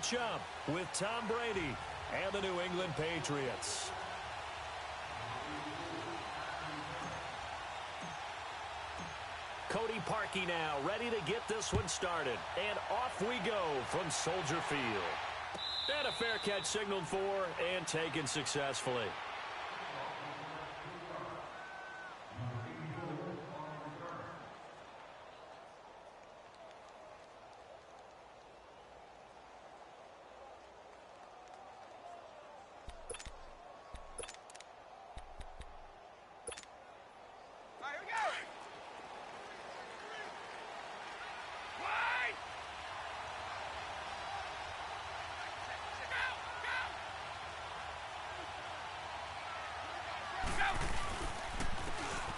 matchup with Tom Brady and the New England Patriots. Cody Parkey now ready to get this one started. And off we go from Soldier Field. And a fair catch signaled for and taken successfully.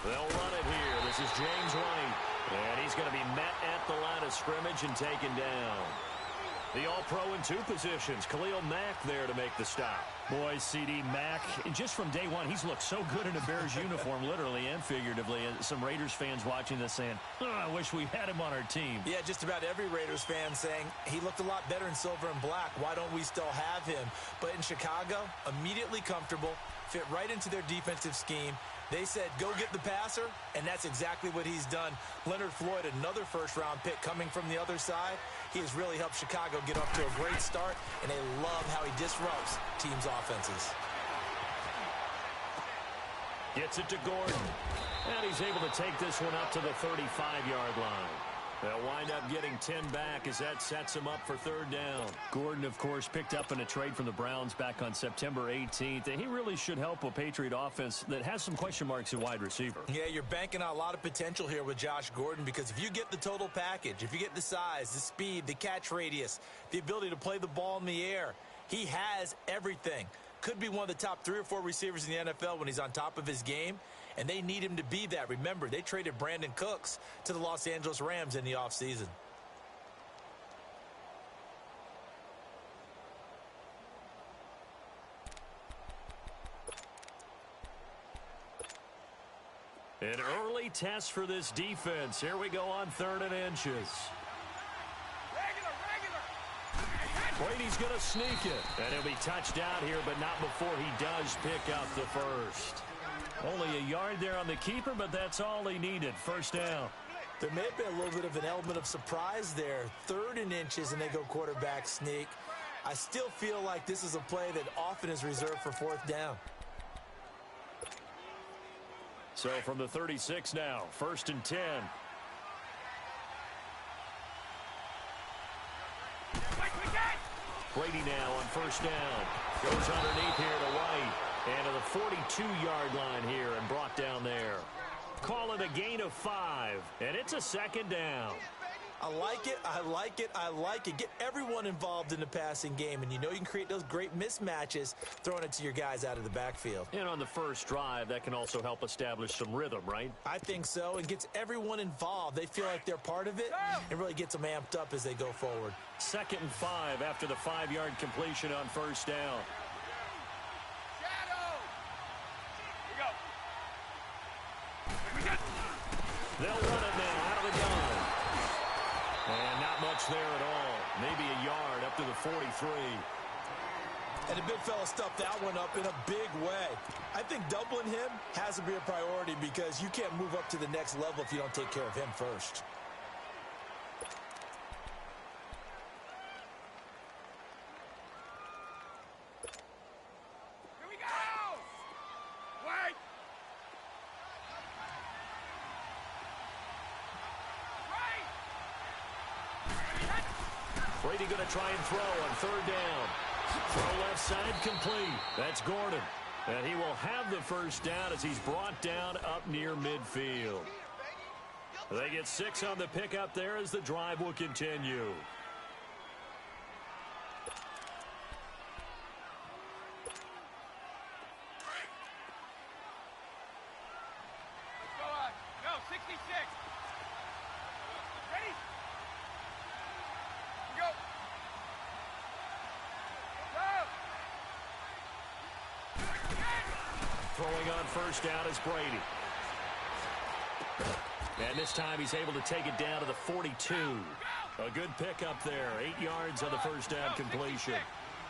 They'll run it here. This is James White. And he's going to be met at the line of scrimmage and taken down. The All-Pro in two positions. Khalil Mack there to make the stop. Boy, CD Mack, just from day one, he's looked so good in a Bears uniform, literally and figuratively. Some Raiders fans watching this saying, oh, I wish we had him on our team. Yeah, just about every Raiders fan saying he looked a lot better in silver and black. Why don't we still have him? But in Chicago, immediately comfortable, fit right into their defensive scheme. They said, go get the passer, and that's exactly what he's done. Leonard Floyd, another first-round pick coming from the other side. He has really helped Chicago get off to a great start, and they love how he disrupts teams' offenses. Gets it to Gordon. And he's able to take this one up to the 35-yard line. They'll wind up getting 10 back as that sets him up for third down. Gordon, of course, picked up in a trade from the Browns back on September 18th. And he really should help a Patriot offense that has some question marks at wide receiver. Yeah, you're banking on a lot of potential here with Josh Gordon because if you get the total package, if you get the size, the speed, the catch radius, the ability to play the ball in the air, he has everything. Could be one of the top 3 or 4 receivers in the NFL when he's on top of his game. And they need him to be that. Remember, they traded Brandon Cooks to the Los Angeles Rams in the offseason. An early test for this defense. Here we go on 3rd and inches. Brady's going to sneak it. And he'll be touched out here, but not before he does pick up the first. Only a yard there on the keeper, but that's all he needed. First down. There may have been a little bit of an element of surprise there. 3rd and inches, and they go quarterback sneak. I still feel like this is a play that often is reserved for 4th down. So from the 36 now, 1st and 10. Brady now on 1st down. Goes underneath here to White. And to the 42-yard line here and brought down there. Call it a gain of 5. And it's a 2nd down. I like it, I like it, I like it. Get everyone involved in the passing game, and you know you can create those great mismatches throwing it to your guys out of the backfield. And on the first drive, that can also help establish some rhythm, right? I think so, and gets everyone involved. They feel like they're part of it, and really gets them amped up as they go forward. 2nd and 5 after the 5-yard completion on 1st down. They'll run it now out of the gun. And not much there at all. Maybe a yard up to the 43. And the big fella stuffed that one up in a big way. I think doubling him has to be a priority because you can't move up to the next level if you don't take care of him first. Brady going to try and throw on 3rd down. Throw left side complete. That's Gordon. And he will have the first down as he's brought down up near midfield. They get 6 on the pickup there as the drive will continue. Throwing on 1st down is Brady. And this time he's able to take it down to the 42. A good pickup there. 8 yards on the first down completion.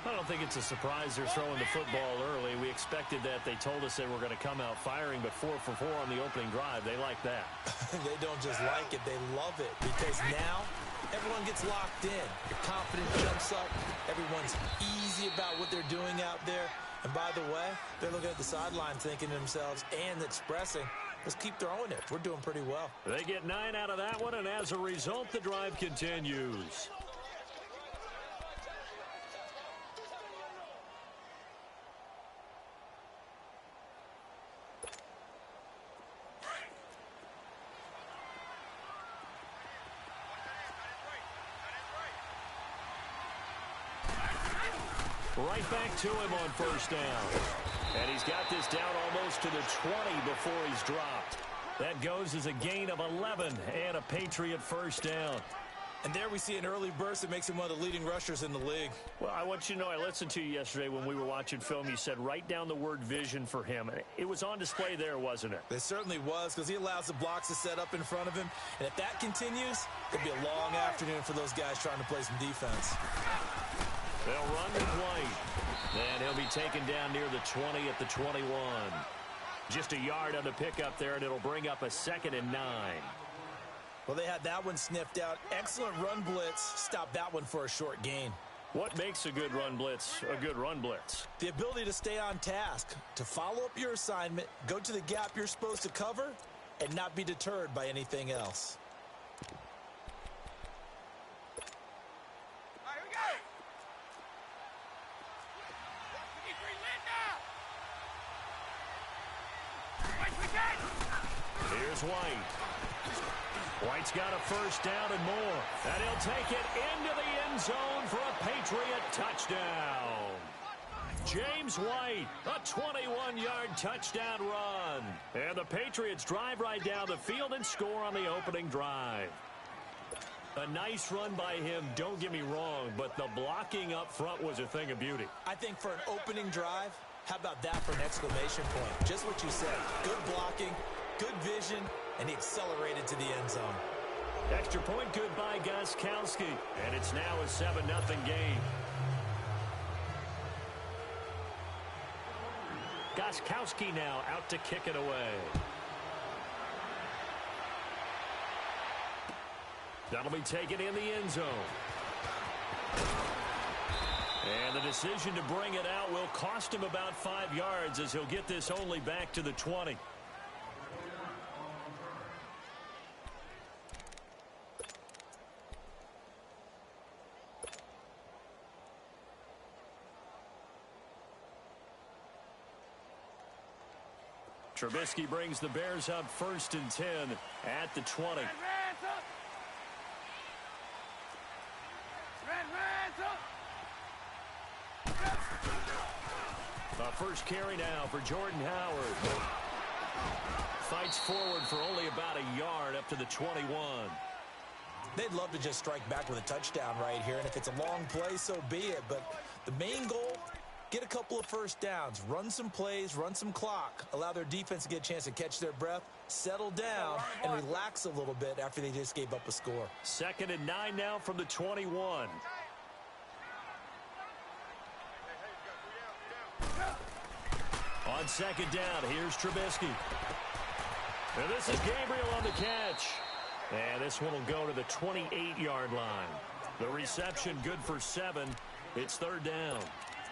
I don't think it's a surprise they're throwing the football early. We expected that. They told us they were going to come out firing, but 4 for 4 on the opening drive. They like that. They don't just like it. They love it because now everyone gets locked in. Your confidence jumps up. Everyone's easy about what they're doing out there. And by the way, they're looking at the sideline thinking to themselves and expressing, let's keep throwing it. We're doing pretty well. They get 9 out of that one, and as a result, the drive continues. Right back to him on first down. And he's got this down almost to the 20 before he's dropped. That goes as a gain of 11 and a Patriot first down. And there we see an early burst that makes him one of the leading rushers in the league. Well, I want you to know, I listened to you yesterday when we were watching film. You said write down the word vision for him. It was on display there, wasn't it? It certainly was, because he allows the blocks to set up in front of him. And if that continues, it'll be a long afternoon for those guys trying to play some defense. They'll run with White. And he'll be taken down near the 20 at the 21. Just a yard on the pickup there, and it'll bring up a 2nd and 9. Well, they had that one sniffed out. Excellent run blitz. Stop that one for a short gain. What makes a good run blitz a good run blitz? The ability to stay on task, to follow up your assignment, go to the gap you're supposed to cover, and not be deterred by anything else. Here's White. White's got a first down and more. And he'll take it into the end zone for a Patriot touchdown. James White, a 21-yard touchdown run. And the Patriots drive right down the field and score on the opening drive. A nice run by him, don't get me wrong, but the blocking up front was a thing of beauty. I think for an opening drive, how about that for an exclamation point? Just what you said. Good blocking, good vision, and he accelerated to the end zone. Extra point good by Gostkowski, and it's now a 7-0 game. Gostkowski now out to kick it away. That'll be taken in the end zone. And the decision to bring it out will cost him about 5 yards as he'll get this only back to the 20. Trubisky brings the Bears up 1st and 10 at the 20. First carry now for Jordan Howard. Fights forward for only about a yard up to the 21. They'd love to just strike back with a touchdown right here, and if it's a long play, so be it. But the main goal, get a couple of first downs, run some plays, run some clock, allow their defense to get a chance to catch their breath, settle down, and relax a little bit after they just gave up a score. 2nd and 9 now from the 21. On 2nd down, here's Trubisky. And this is Gabriel on the catch. And this one will go to the 28-yard line. The reception good for 7. It's 3rd down.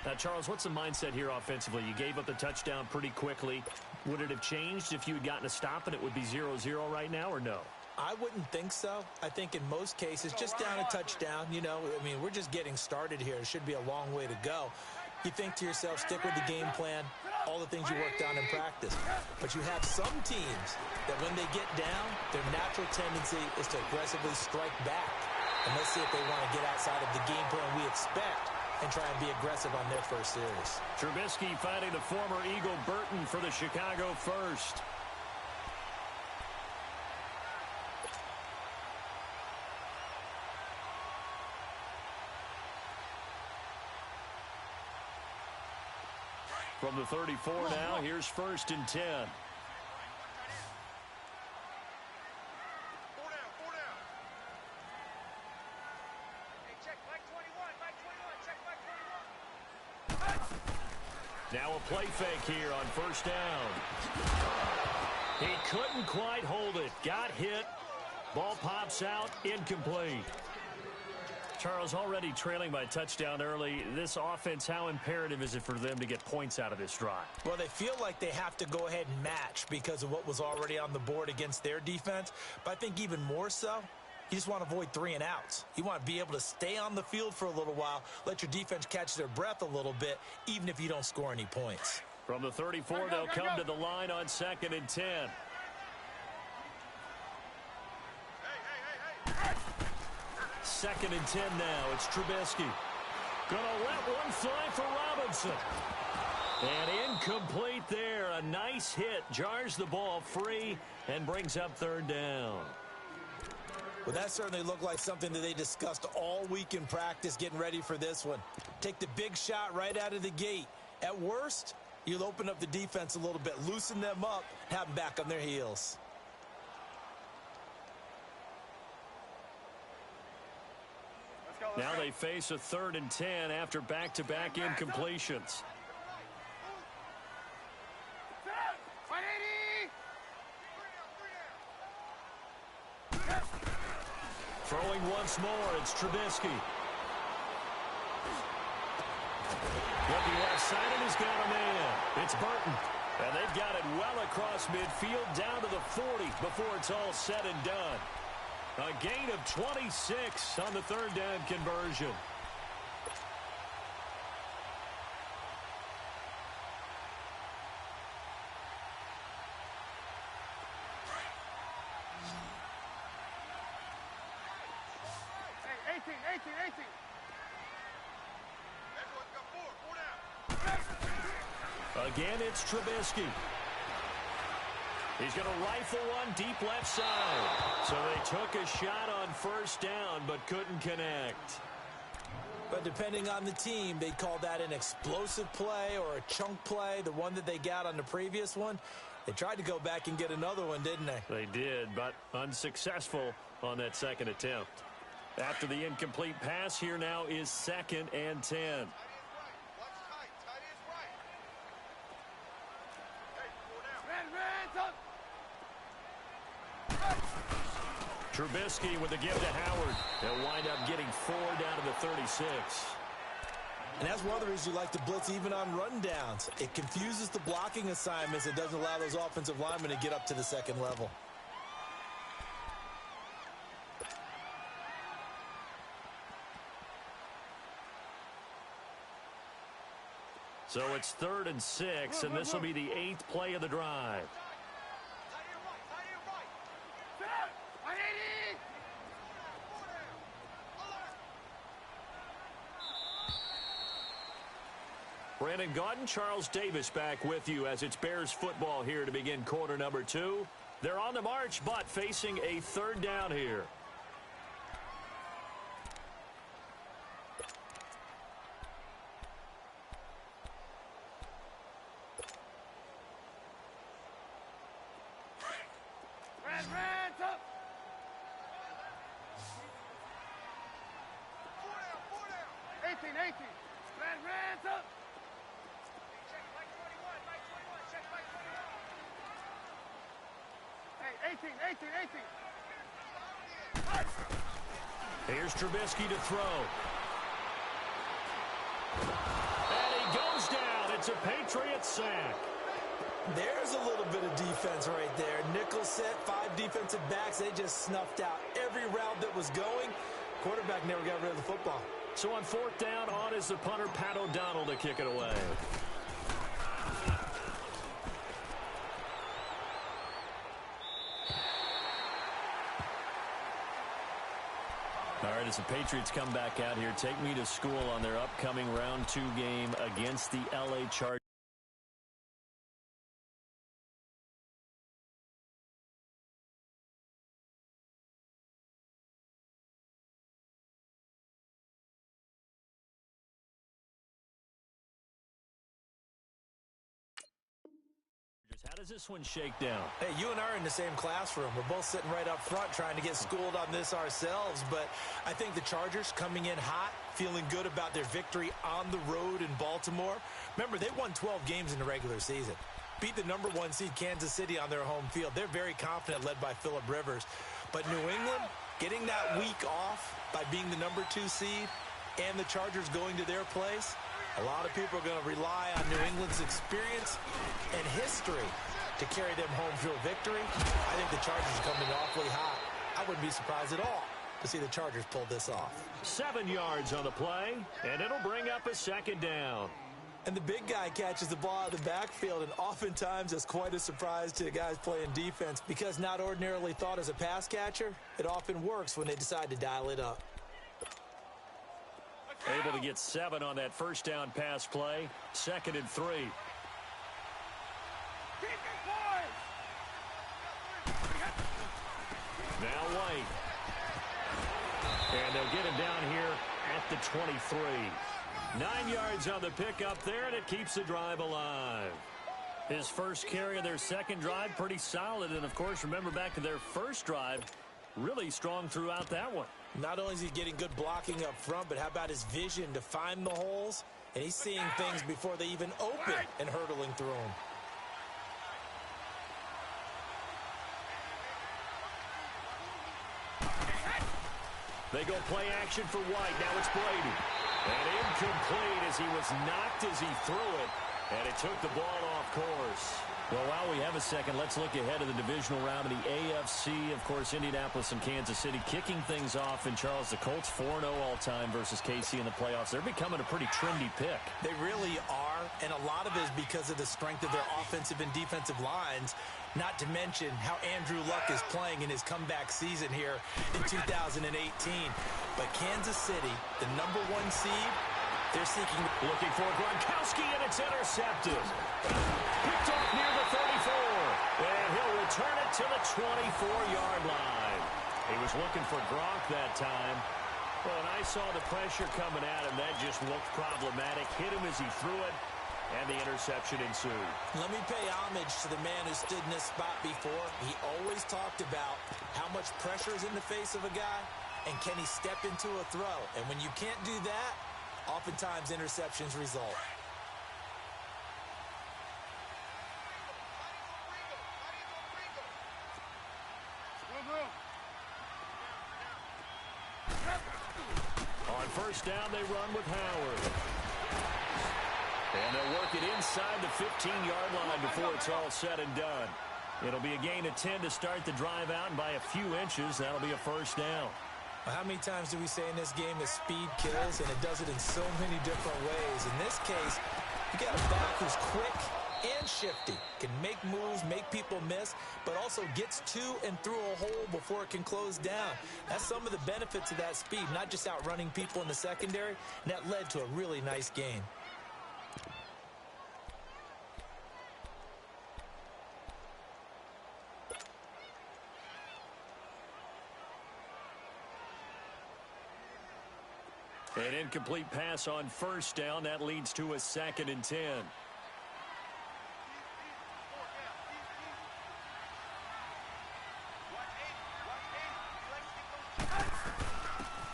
Now, Charles, what's the mindset here offensively? You gave up the touchdown pretty quickly. Would it have changed if you had gotten a stop and it would be 0-0 right now, or no? I wouldn't think so. I think in most cases, just down a touchdown, you know, I mean, we're just getting started here. It should be a long way to go. You think to yourself, stick with the game plan, all the things you worked on in practice. But you have some teams that when they get down, their natural tendency is to aggressively strike back. And let's see if they want to get outside of the game plan we expect and try and be aggressive on their first series. Trubisky finding the former Eagle Burton for the Chicago first. From the 34 now, here's 1st and 10. Now a play fake here on first down. He couldn't quite hold it. Got hit. Ball pops out. Incomplete. Charles, already trailing by touchdown early. This offense, how imperative is it for them to get points out of this drive? Well, they feel like they have to go ahead and match because of what was already on the board against their defense. But I think even more so, you just want to avoid 3 and outs. You want to be able to stay on the field for a little while, let your defense catch their breath a little bit, even if you don't score any points. From the 34, they'll come to the line on 2nd and 10. Second and 10 now. It's Trubisky. Gonna let one fly for Robinson. And incomplete there. A nice hit. Jars the ball free and brings up 3rd down. Well, that certainly looked like something that they discussed all week in practice getting ready for this one. Take the big shot right out of the gate. At worst, you'll open up the defense a little bit, loosen them up, have them back on their heels. Now they face a 3rd and 10 after back-to-back incompletions. Throwing once more, it's Trubisky. Looking left side, and he's got a man. It's Burton. And they've got it well across midfield, down to the 40 before it's all said and done. A gain of 26 on the 3rd down conversion. Hey, 18. Again, it's Trubisky. He's going to rifle one deep left side. So they took a shot on 1st down, but couldn't connect. But depending on the team, they call that an explosive play or a chunk play. The one that they got on the previous one, they tried to go back and get another one, didn't they? They did, but unsuccessful on that 2nd attempt. After the incomplete pass, here now is 2nd and 10. Trubisky with the give to Howard. They'll wind up getting 4 down to the 36. And that's one of the reasons you like to blitz even on rundowns. It confuses the blocking assignments. It doesn't allow those offensive linemen to get up to the 2nd level. So it's 3rd and 6, and this will be the 8th play of the drive. Brandon Gaudin, Charles Davis back with you as it's Bears football here to begin quarter number 2. They're on the march, but facing a 3rd down here. Up. 18. Hands up. Hey, 18. Here's Trubisky to throw. And he goes down. It's a Patriot sack. There's a little bit of defense right there. Nickel set, 5 defensive backs. They just snuffed out every route that was going. Quarterback never got rid of the football. So on 4th down, on is the punter, Pat O'Donnell, to kick it away. All right, as the Patriots come back out here, take me to school on their upcoming round 2 game against the L.A. Chargers. How does this one shake down? Hey, you and I are in the same classroom. We're both sitting right up front trying to get schooled on this ourselves. But I think the Chargers coming in hot, feeling good about their victory on the road in Baltimore. Remember, they won 12 games in the regular season. Beat the #1 seed Kansas City on their home field. They're very confident, led by Phillip Rivers. But New England, getting that week off by being the #2 seed and the Chargers going to their place, a lot of people are going to rely on New England's experience and history to carry them home field victory. I think the Chargers are coming awfully hot. I wouldn't be surprised at all to see the Chargers pull this off. 7 yards on the play, and it'll bring up a second down. And the big guy catches the ball out of the backfield, and oftentimes that's quite a surprise to the guys playing defense because not ordinarily thought as a pass catcher, it often works when they decide to dial it up. Able to get 7 on that first down pass play. 2nd and 3. Now White. And they'll get him down here at the 23. 9 yards on the pickup there, and it keeps the drive alive. His first carry of their second drive, pretty solid. And, of course, remember back to their first drive, really strong throughout that one. Not only is he getting good blocking up front, but how about his vision to find the holes? And he's seeing things before they even open and hurtling through them. They go play action for White. Now it's Brady. And incomplete as he was knocked as he threw it. And it took the ball off course. Well, while we have a second, let's look ahead of the divisional round of the AFC. Of course, Indianapolis and Kansas City kicking things off. And, Charles, the Colts 4-0 all-time versus KC in the playoffs. They're becoming a pretty trendy pick. They really are, and a lot of it is because of the strength of their offensive and defensive lines, not to mention how Andrew Luck is playing in his comeback season here in 2018. But Kansas City, the #1 seed, they're seeking. Looking for Gronkowski, and it's intercepted. Picked off near the 34. And he'll return it to the 24-yard line. He was looking for Gronk that time. Well, and I saw the pressure coming at him. That just looked problematic. Hit him as he threw it, and the interception ensued. Let me pay homage to the man who stood in this spot before. He always talked about how much pressure is in the face of a guy, and can he step into a throw. And when you can't do that, oftentimes interceptions result. On first down, they run with Howard. And they'll work it inside the 15-yard line before it's all said and done. It'll be a gain of 10 to start the drive out, and by a few inches, that'll be a first down. Well, how many times do we say in this game that speed kills, and it does it in so many different ways? In this case, you got a back who's quick and shifty, can make moves, make people miss, but also gets to and through a hole before it can close down. That's some of the benefits of that speed, not just outrunning people in the secondary, and that led to a really nice gain. An incomplete pass on first down. That leads to a 2nd and 10.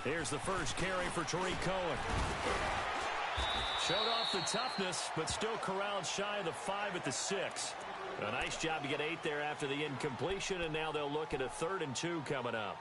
Here's the first carry for Tariq Cohen. Showed off the toughness, but still corralled shy of the 5 at the 6. A nice job to get 8 there after the incompletion, and now they'll look at a 3rd and 2 coming up.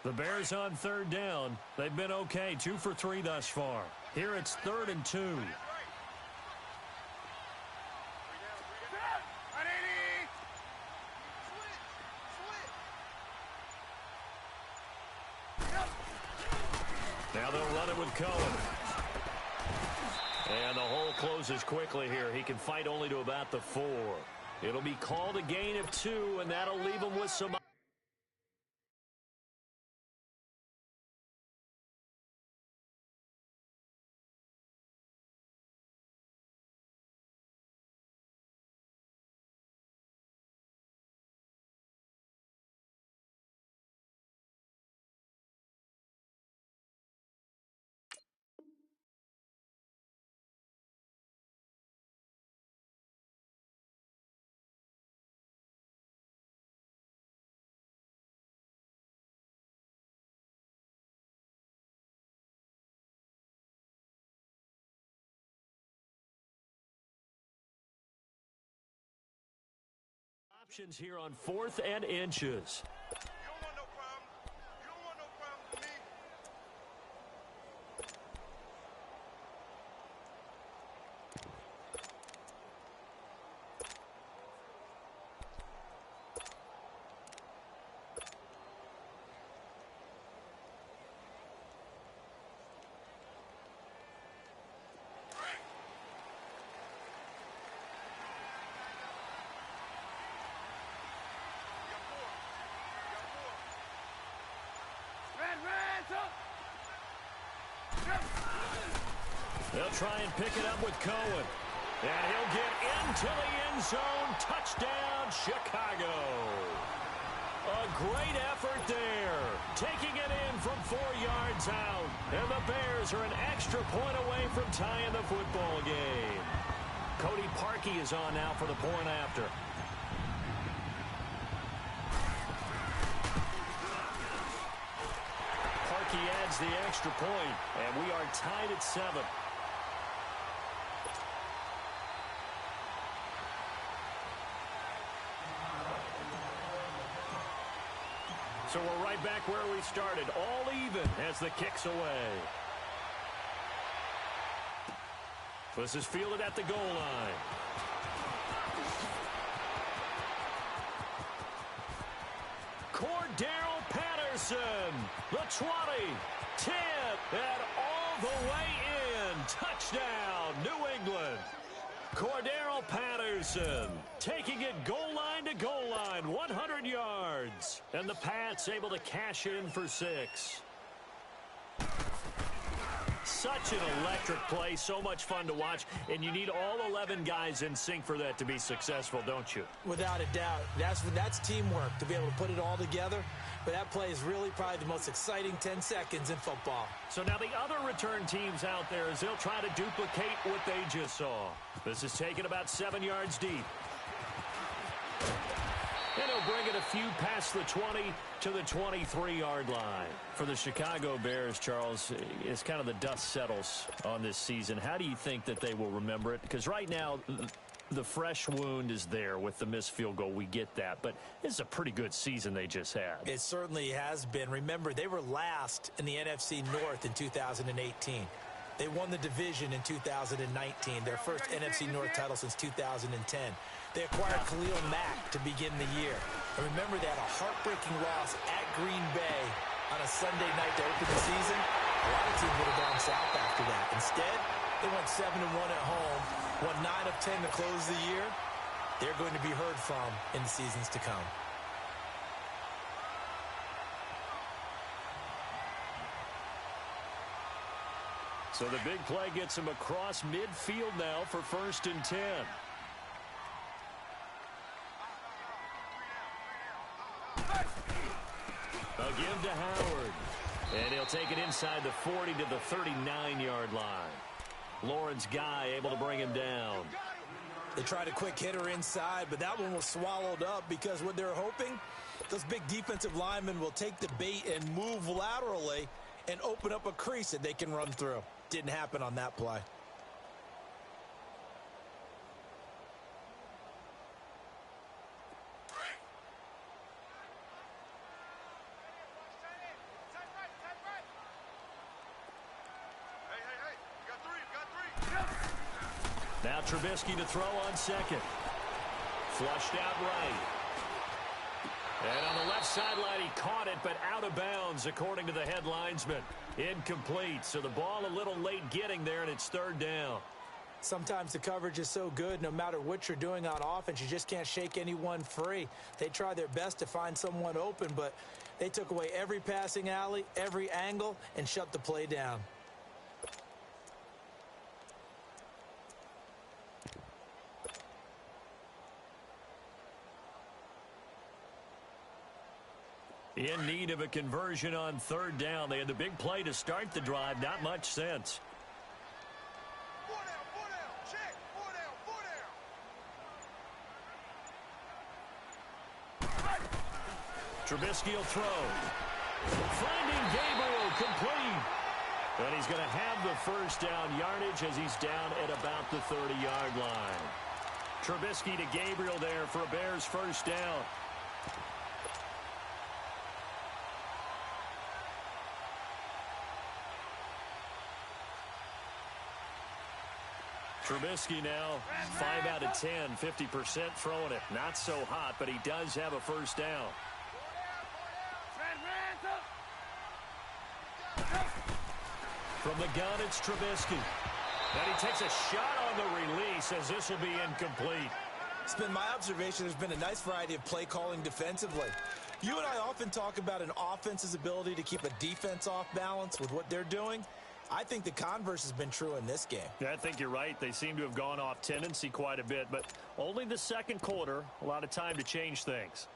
The Bears on 3rd down. They've been okay, 2 for 3 thus far. Here it's 3rd and 2. Now they'll run it with Cohen. And the hole closes quickly here. He can fight only to about the 4. It'll be called a gain of 2, and that'll leave him with some Options here on 4th and inches. They'll try and pick it up with Cohen. And he'll get into the end zone. Touchdown, Chicago. A great effort there. Taking it in from 4 yards out. And the Bears are an extra point away from tying the football game. Cody Parkey is on now for the point after. Parkey adds the extra point, and we are tied at 7. So we're right back where we started, all even as the kick's away. This is fielded at the goal line. Cordero Patterson, the 20, 10, and all the way in. Touchdown, New England. Cordero Patterson taking it goal line to goal line, 100 yards. And the Pats able to cash in for 6. Such an electric play, so much fun to watch, and you need all 11 guys in sync for that to be successful, don't you? Without a doubt. That's teamwork, to be able to put it all together. But that play is really probably the most exciting 10 seconds in football. So now the other return teams out there, as they'll try to duplicate what they just saw. This is taken about 7 yards deep. And he'll bring it a few past the 20 to the 23-yard line. For the Chicago Bears, Charles, it's kind of the dust settles on this season. How do you think that they will remember it? Because right now, the fresh wound is there with the missed field goal. We get that. But this is a pretty good season they just had. It certainly has been. Remember, they were last in the NFC North in 2018. They won the division in 2019, their first NFC North title since 2010. They acquired Khalil Mack to begin the year. And remember, they had a heartbreaking loss at Green Bay on a Sunday night to open the season. A lot of teams would have gone south after that. Instead, they went 7-1 at home, won 9 of 10 to close the year. They're going to be heard from in the seasons to come. So the big play gets him across midfield now for 1st and 10. A give to Howard. And he'll take it inside the 40 to the 39-yard line. Lawrence Guy able to bring him down. They tried a quick hitter inside, but that one was swallowed up because what they're hoping, those big defensive linemen will take the bait and move laterally and open up a crease that they can run through. Didn't happen on that play. Now Trubisky to throw on second. Flushed out right. And on the left sideline, he caught it, but out of bounds, according to the head linesman. Incomplete, so the ball a little late getting there, and it's 3rd down. Sometimes the coverage is so good, no matter what you're doing on offense, you just can't shake anyone free. They try their best to find someone open, but they took away every passing alley, every angle, and shut the play down. In need of a conversion on 3rd down. They had the big play to start the drive. Not much sense. Trubisky will throw. Finding Gabriel complete. And he's going to have the 1st down yardage as he's down at about the 30-yard line. Trubisky to Gabriel there for a Bears first down. Trubisky now 5 out of 10, 50% throwing it. Not so hot, but he does have a first down. From the gun, it's Trubisky. And he takes a shot on the release as this will be incomplete. It's been my observation there's been a nice variety of play calling defensively. You and I often talk about an offense's ability to keep a defense off balance with what they're doing. I think the converse has been true in this game. Yeah, I think you're right. They seem to have gone off tendency quite a bit, but only the second quarter, a lot of time to change things.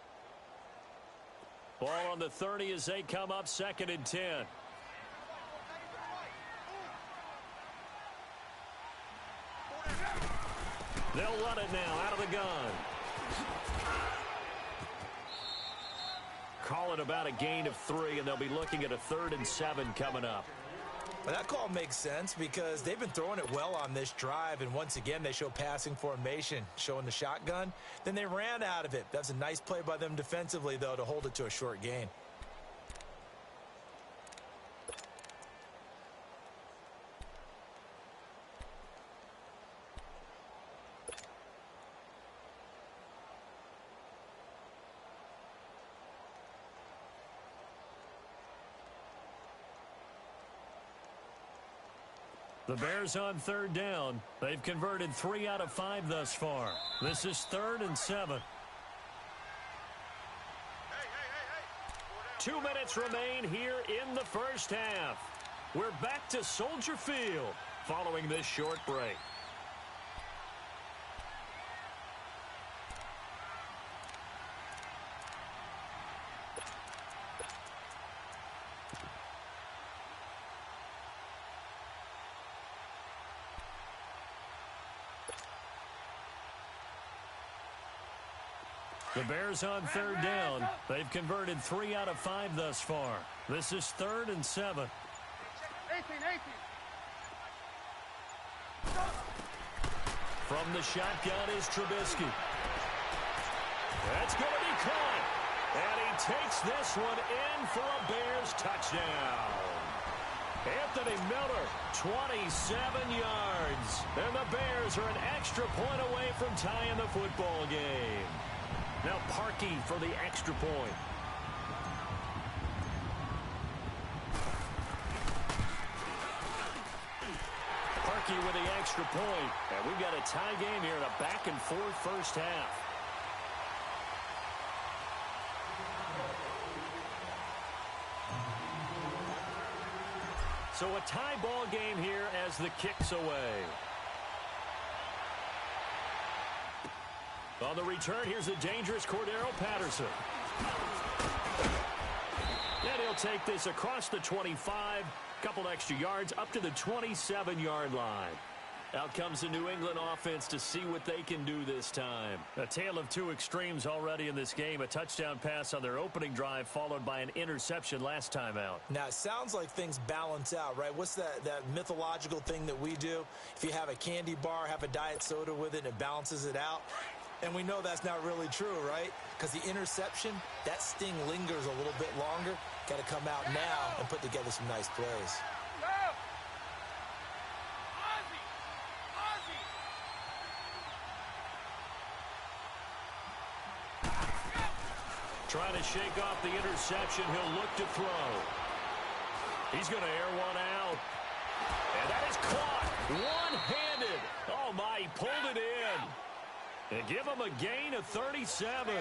Ball on the 30 as they come up 2nd and 10. They'll run it now out of the gun. Call it about a gain of 3, and they'll be looking at a 3rd and 7 coming up. Well, that call makes sense because they've been throwing it well on this drive, and once again they show passing formation, showing the shotgun. Then they ran out of it. That's a nice play by them defensively, though, to hold it to a short gain. The Bears on 3rd down. They've converted 3 out of 5 thus far. This is 3rd and 7. 2 minutes remain here in the first half. We're back to Soldier Field following this short break. The Bears on 3rd down. They've converted 3 out of 5 thus far. This is 3rd and 7. 18. From the shotgun is Trubisky. That's going to be caught. And he takes this one in for a Bears touchdown. Anthony Miller, 27 yards. And the Bears are an extra point away from tying the football game. Now Parkey for the extra point. Parkey with the extra point. And we've got a tie game here in a back-and-forth first half. So a tie ball game here as the kick's away. On the return, here's the dangerous Cordero Patterson. And he'll take this across the 25, couple extra yards, up to the 27-yard line. Out comes the New England offense to see what they can do this time. A tale of two extremes already in this game. A touchdown pass on their opening drive, followed by an interception last time out. Now, it sounds like things balance out, right? What's that mythological thing that we do? If you have a candy bar, have a diet soda with it, and it balances it out. And we know that's not really true, right? Because the interception, that sting lingers a little bit longer. Got to come out now and put together some nice plays. Trying to shake off the interception. He'll look to throw. He's going to air one out. And that is caught. One-handed. Oh, my, he pulled it in. And give him a gain of 37.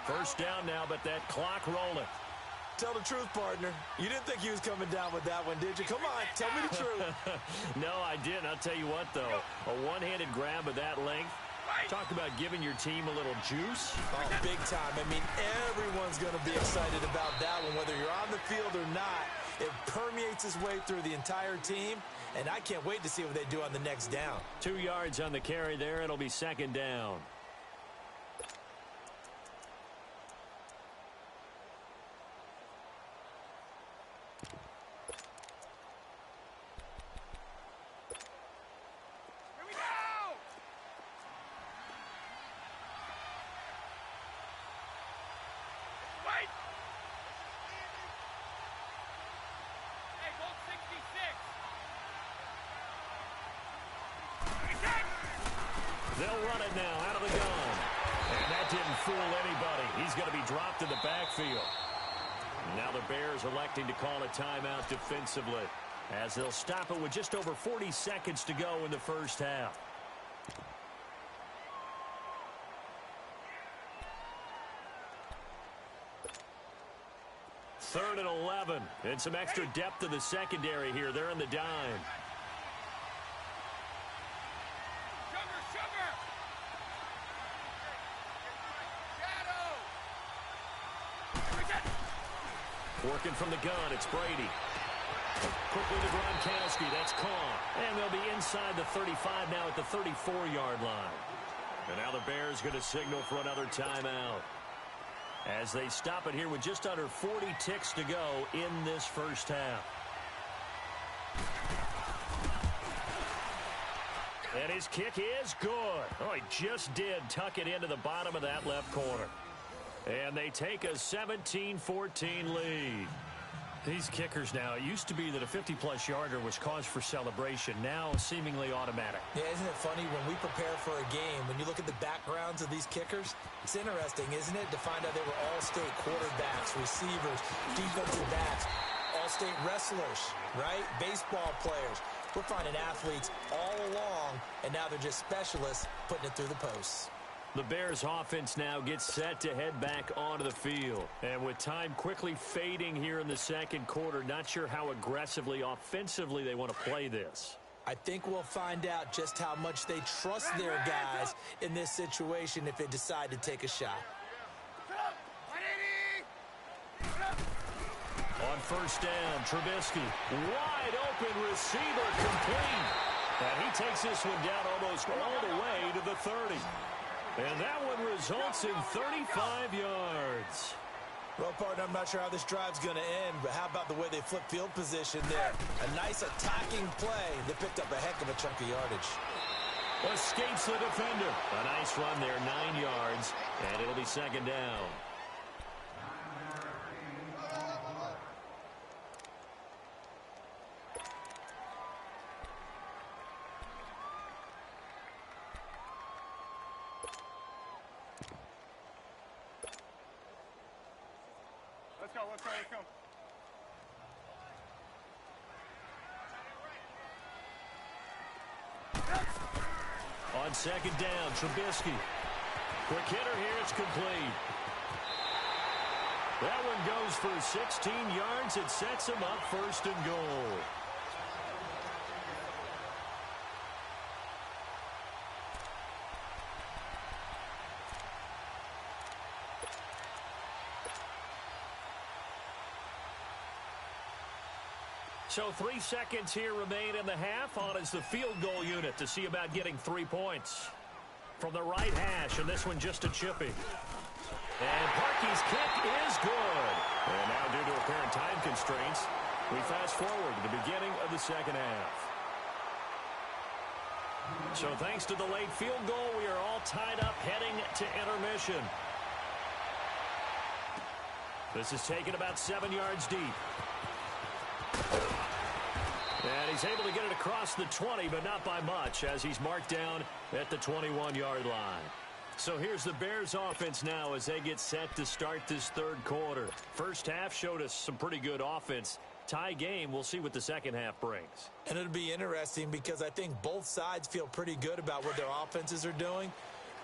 First down now, but that clock rolling. Tell the truth, partner. You didn't think he was coming down with that one, did you? Come on, tell me the truth. No, I didn't. I'll tell you what, though. A one-handed grab of that length. Talk about giving your team a little juice. Oh, big time. I mean, everyone's going to be excited about that one, whether you're on the field or not. It permeates its way through the entire team, and I can't wait to see what they do on the next down. 2 yards on the carry there. It'll be second down. They'll run it now out of the gun. And that didn't fool anybody. He's going to be dropped in the backfield. Now the Bears electing to call a timeout defensively, as they'll stop it with just over 40 seconds to go in the first half. Third and 11, and some extra depth in the secondary here. They're in the dime. Working from the gun, it's Brady. Quickly to Gronkowski, that's caught. And they'll be inside the 35 now at the 34-yard line. And now the Bears going to signal for another timeout, as they stop it here with just under 40 ticks to go in this first half. And his kick is good. Oh, he just did tuck it into the bottom of that left corner. And they take a 17-14 lead. These kickers now, it used to be that a 50-plus yarder was cause for celebration. Now seemingly automatic. Yeah, isn't it funny when we prepare for a game, when you look at the backgrounds of these kickers, it's interesting, isn't it, to find out they were all-state quarterbacks, receivers, defensive backs, all-state wrestlers, right? Baseball players. We're finding athletes all along, and now they're just specialists putting it through the posts. The Bears offense now gets set to head back onto the field. And with time quickly fading here in the second quarter, not sure how aggressively, offensively they want to play this. I think we'll find out just how much they trust their guys in this situation if they decide to take a shot. On first down, Trubisky, wide open receiver, complete. And he takes this one down almost all the way to the 30. And that one results in 35 yards. Well, partner, I'm not sure how this drive's going to end, but how about the way they flip field position there? A nice attacking play. They picked up a heck of a chunk of yardage. Escapes the defender. A nice run there, 9 yards, and it'll be second down. Let's go. On second down, Trubisky. Quick hitter here, it's complete. That one goes for 16 yards. It sets him up first and goal. So 3 seconds here remain in the half. On is the field goal unit to see about getting 3 points. From the right hash, and this one just a chippy. And Parkey's kick is good. And now due to apparent time constraints, we fast forward to the beginning of the second half. So thanks to the late field goal, we are all tied up heading to intermission. This is taken about 7 yards deep. And he's able to get it across the 20, but not by much, as he's marked down at the 21-yard line. So here's the Bears offense now as they get set to start this third quarter. First half showed us some pretty good offense. Tie game, we'll see what the second half brings. And it'll be interesting because I think both sides feel pretty good about what their offenses are doing.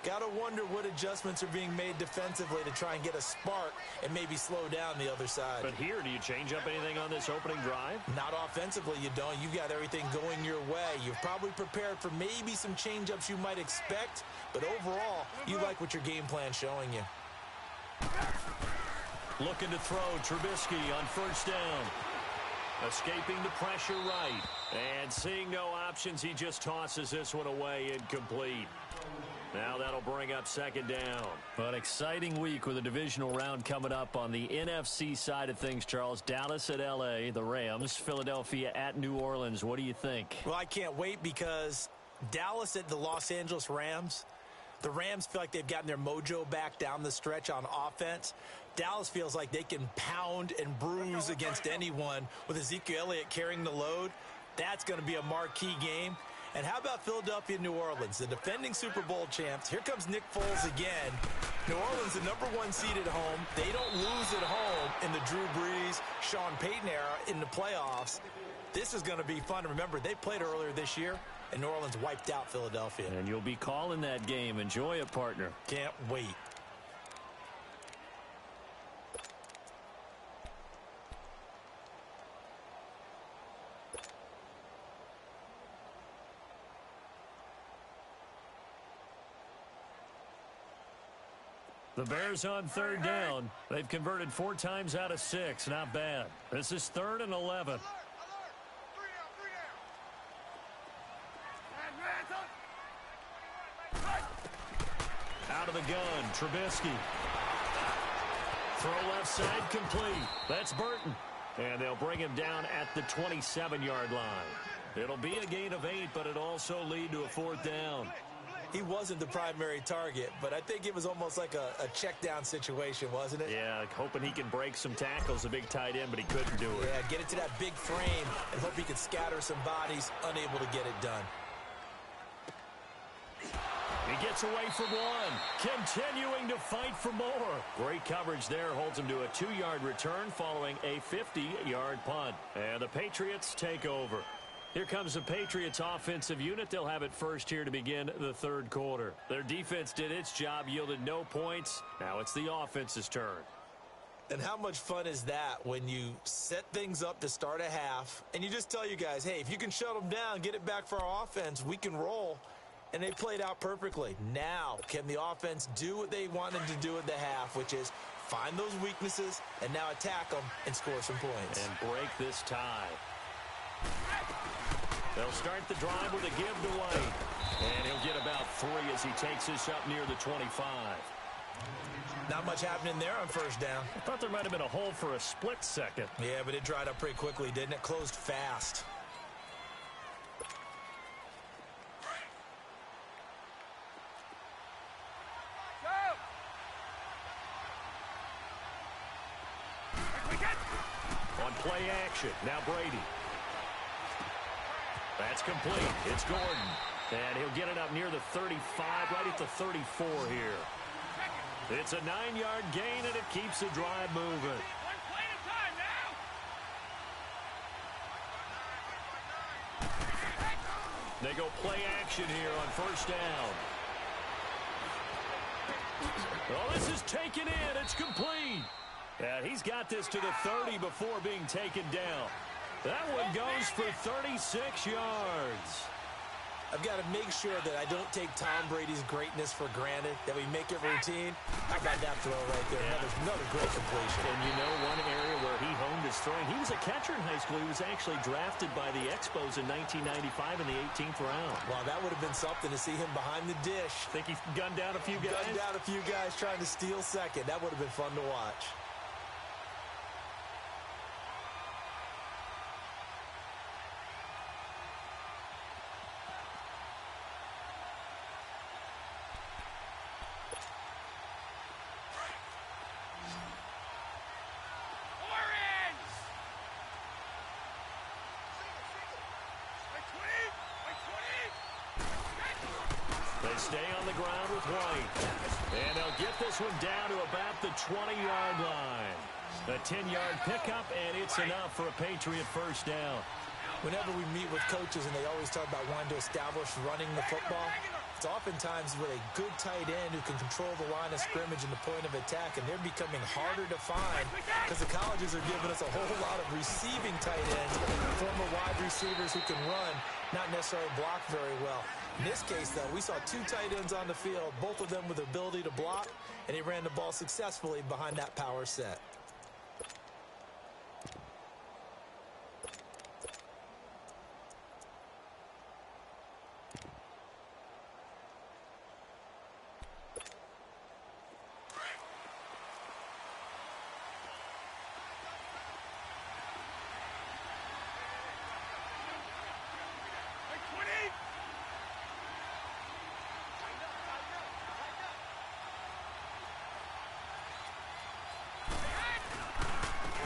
Got to wonder what adjustments are being made defensively to try and get a spark and maybe slow down the other side. But here, do you change up anything on this opening drive? Not offensively, you don't. You got everything going your way. You've probably prepared for maybe some change-ups you might expect, but overall, you like what your game plan's showing you. Looking to throw, Trubisky on first down. Escaping the pressure right. And seeing no options, he just tosses this one away incomplete. Now that'll bring up second down. An exciting week with a divisional round coming up on the NFC side of things, Charles. Dallas at L.A., the Rams. Philadelphia at New Orleans. What do you think? Well, I can't wait because Dallas at the Los Angeles Rams. The Rams feel like they've gotten their mojo back down the stretch on offense. Dallas feels like they can pound and bruise against anyone with Ezekiel Elliott carrying the load. That's going to be a marquee game. And how about Philadelphia and New Orleans, the defending Super Bowl champs? Here comes Nick Foles again. New Orleans, the #1 seed at home. They don't lose at home in the Drew Brees, Sean Payton era in the playoffs. This is going to be fun. Remember, they played earlier this year, and New Orleans wiped out Philadelphia. And you'll be calling that game. Enjoy it, partner. Can't wait. The Bears on 3rd down. They've converted 4 times out of 6. Not bad. This is 3rd and 11. Out of the gun, Trubisky. Throw left side complete. That's Burton. And they'll bring him down at the 27-yard line. It'll be a gain of 8, but it'll also lead to a 4th down. He wasn't the primary target, but I think it was almost like a check down situation, wasn't it? Yeah, hoping he can break some tackles, a big tight end, but he couldn't do it. Yeah, get it to that big frame and hope he can scatter some bodies, unable to get it done. He gets away from one, continuing to fight for more. Great coverage there, holds him to a 2-yard return following a 50-yard punt. And the Patriots take over. Here comes the Patriots offensive unit. They'll have it first here to begin the 3rd quarter. Their defense did its job, yielded no points. Now it's the offense's turn. And how much fun is that when you set things up to start a half and you just tell you guys, hey, if you can shut them down, get it back for our offense, we can roll. And they played out perfectly. Now, can the offense do what they wanted to do at the half, which is find those weaknesses and now attack them and score some points. And break this tie. They'll start the drive with a give to White. And he'll get about 3 as he takes this up near the 25. Not much happening there on 1st down. I thought there might have been a hole for a split second. Yeah, but it dried up pretty quickly, didn't it? Closed fast. On play action, now Brady. That's complete. It's Gordon. And he'll get it up near the 35, right at the 34 here. It's a 9-yard gain, and it keeps the drive moving. They go play action here on 1st down. Oh, this is taken in. It's complete. And he's got this to the 30 before being taken down. That one goes for 36 yards. I've got to make sure that I don't take Tom Brady's greatness for granted, that we make it routine. How about that throw right there? Yeah. Another great completion. And you know one area where he honed his throwing, he was a catcher in high school. He was actually drafted by the Expos in 1995 in the 18th round. Wow, that would have been something to see him behind the dish. Think he gunned down a few guys? Gunned down a few guys trying to steal second. That would have been fun to watch. Stay on the ground with White. And they'll get this one down to about the 20-yard line. A 10-yard pickup, and it's enough for a Patriot 1st down. Whenever we meet with coaches and they always talk about wanting to establish running the football, it's oftentimes with a good tight end who can control the line of scrimmage and the point of attack, and they're becoming harder to find because the colleges are giving us a whole lot of receiving tight ends, former wide receivers who can run, not necessarily block very well. In this case, though, we saw 2 tight ends on the field, both of them with the ability to block, and he ran the ball successfully behind that power set.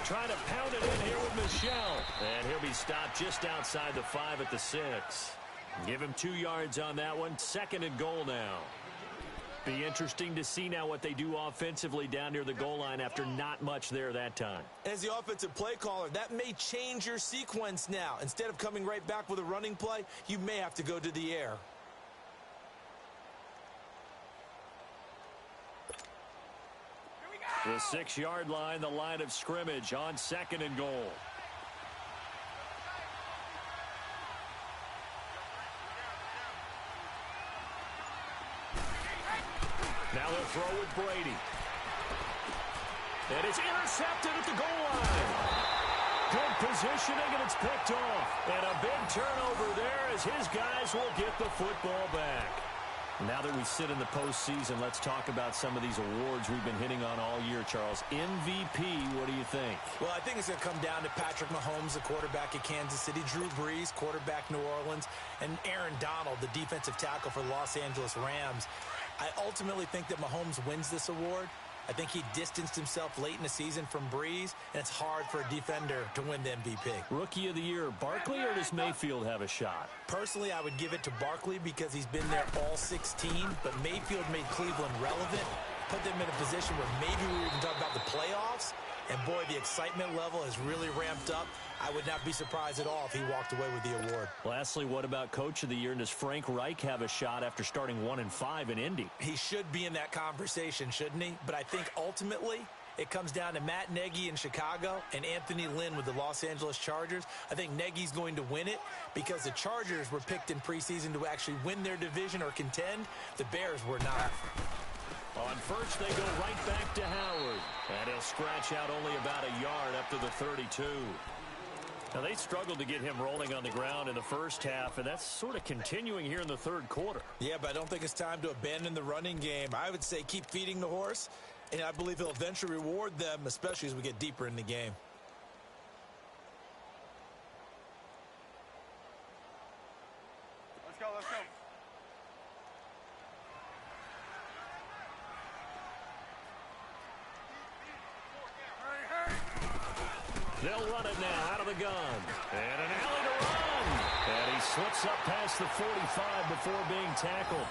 Trying to pound it in here with Michel. And he'll be stopped just outside the 5 at the 6. Give him 2 yards on that one. 2nd and goal now. Be interesting to see now what they do offensively down near the goal line after not much there that time. As the offensive play caller, that may change your sequence now. Instead of coming right back with a running play, you may have to go to the air. The 6-yard line, the line of scrimmage on 2nd and goal. Now they'll throw with Brady. And it's intercepted at the goal line. Good positioning, and it's picked off. And a big turnover there as his guys will get the football back. Now that we sit in the postseason, let's talk about some of these awards we've been hitting on all year, Charles. MVP, what do you think? Well, I think it's going to come down to Patrick Mahomes, the quarterback at Kansas City, Drew Brees, quarterback New Orleans, and Aaron Donald, the defensive tackle for the Los Angeles Rams. I ultimately think that Mahomes wins this award. I think he distanced himself late in the season from Brees, and it's hard for a defender to win the MVP. Rookie of the year, Barkley, or does Mayfield have a shot? Personally, I would give it to Barkley because he's been there all 16, but Mayfield made Cleveland relevant, put them in a position where maybe we were even talking about the playoffs, and boy, the excitement level has really ramped up. I would not be surprised at all if he walked away with the award. Lastly, what about Coach of the Year? And does Frank Reich have a shot after starting 1-5 in Indy? He should be in that conversation, shouldn't he? But I think ultimately it comes down to Matt Nagy in Chicago and Anthony Lynn with the Los Angeles Chargers. I think Nagy's going to win it because the Chargers were picked in preseason to actually win their division or contend. The Bears were not. On first, they go right back to Howard. And he'll scratch out only about a yard up to the 32. Now, they struggled to get him rolling on the ground in the first half, and that's sort of continuing here in the third quarter. Yeah, but I don't think it's time to abandon the running game. I would say keep feeding the horse, and I believe he'll eventually reward them, especially as we get deeper in the game. Let's go, let's go. They'll run it now out of the gun. And an alley to run. And he slips up past the 45 before being tackled.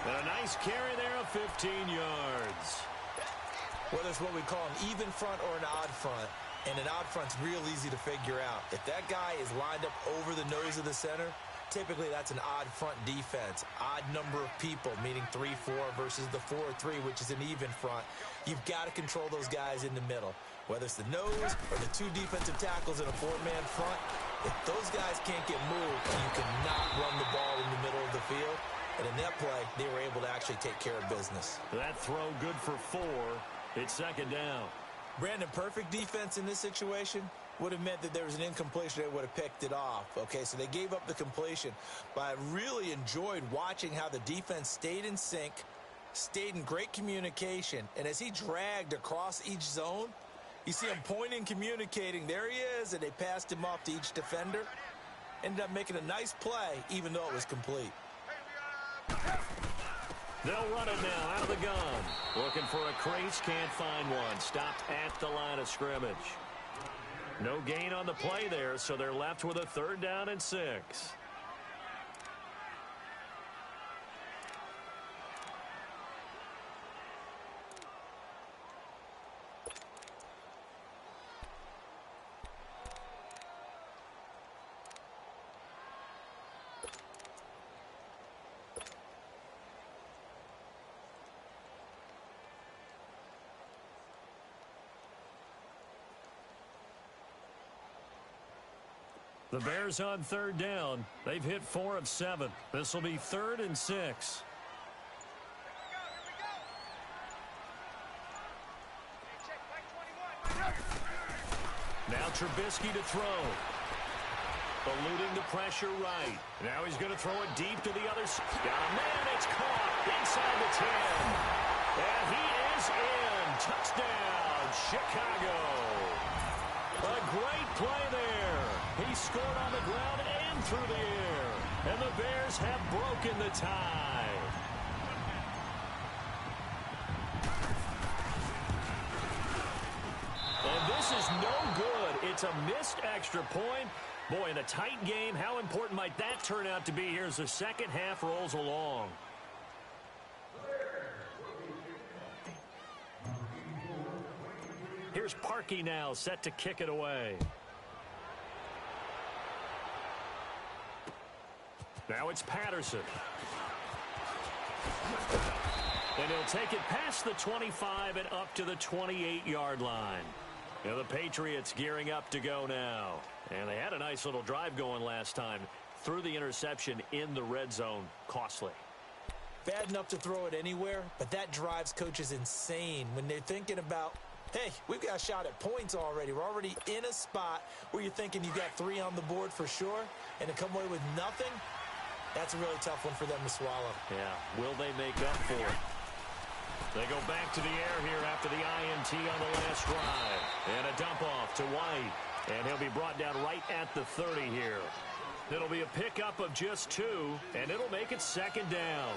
And a nice carry there of 15 yards. Whether it's what we call an even front or an odd front, and an odd front's real easy to figure out. If that guy is lined up over the nose of the center, typically that's an odd front defense. Odd number of people, meaning 3-4 versus the 4-3, which is an even front. You've got to control those guys in the middle. Whether it's the nose or the 2 defensive tackles in a 4-man front, if those guys can't get moved, you cannot run the ball in the middle of the field. And in that play, they were able to actually take care of business. That throw good for 4. It's 2nd down. Brandon, perfect defense in this situation would have meant that there was an incompletion. They would have picked it off. Okay, so they gave up the completion. But I really enjoyed watching how the defense stayed in sync, stayed in great communication. And as he dragged across each zone, you see him pointing, communicating. There he is, and they passed him off to each defender. Ended up making a nice play, even though it was complete. They'll run it now out of the gun. Looking for a crease, can't find one. Stopped at the line of scrimmage. No gain on the play there, so they're left with a 3rd down and 6. The Bears on 3rd down. They've hit 4 of 7. This will be 3rd and 6. Now Trubisky to throw. Eluding the pressure right. Now he's going to throw it deep to the other side. Got a man. It's caught inside the 10. And he is in. Touchdown, Chicago. A great play there. He scored on the ground and through the air. And the Bears have broken the tie. And this is no good. It's a missed extra point. Boy, in a tight game, how important might that turn out to be here as the second half rolls along? Here's Parkey now, set to kick it away. Now it's Patterson. And he'll take it past the 25 and up to the 28-yard line. Now the Patriots gearing up to go now. And they had a nice little drive going last time. Threw the interception in the red zone. Costly. Bad enough to throw it anywhere, but that drives coaches insane when they're thinking about, hey, we've got a shot at points already. We're already in a spot where you're thinking you've got 3 on the board for sure, and to come away with nothing, that's a really tough one for them to swallow. Yeah, will they make up for it? They go back to the air here after the INT on the last drive. And a dump off to White. And he'll be brought down right at the 30 here. It'll be a pickup of just 2, and it'll make it second down.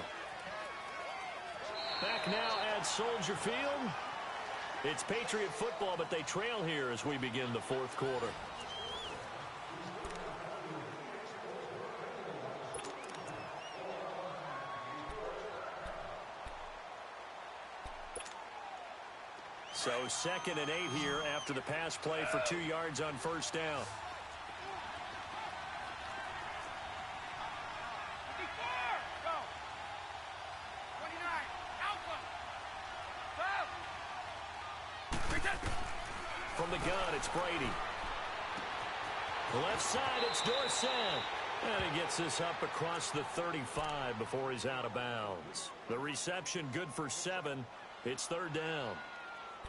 Back now at Soldier Field. It's Patriot football, but they trail here as we begin the fourth quarter. So 2nd and 8 here after the pass play for 2 yards on first down. From the gun, it's Brady. The left side, it's Dorsett. And he gets this up across the 35 before he's out of bounds. The reception good for 7. It's 3rd down.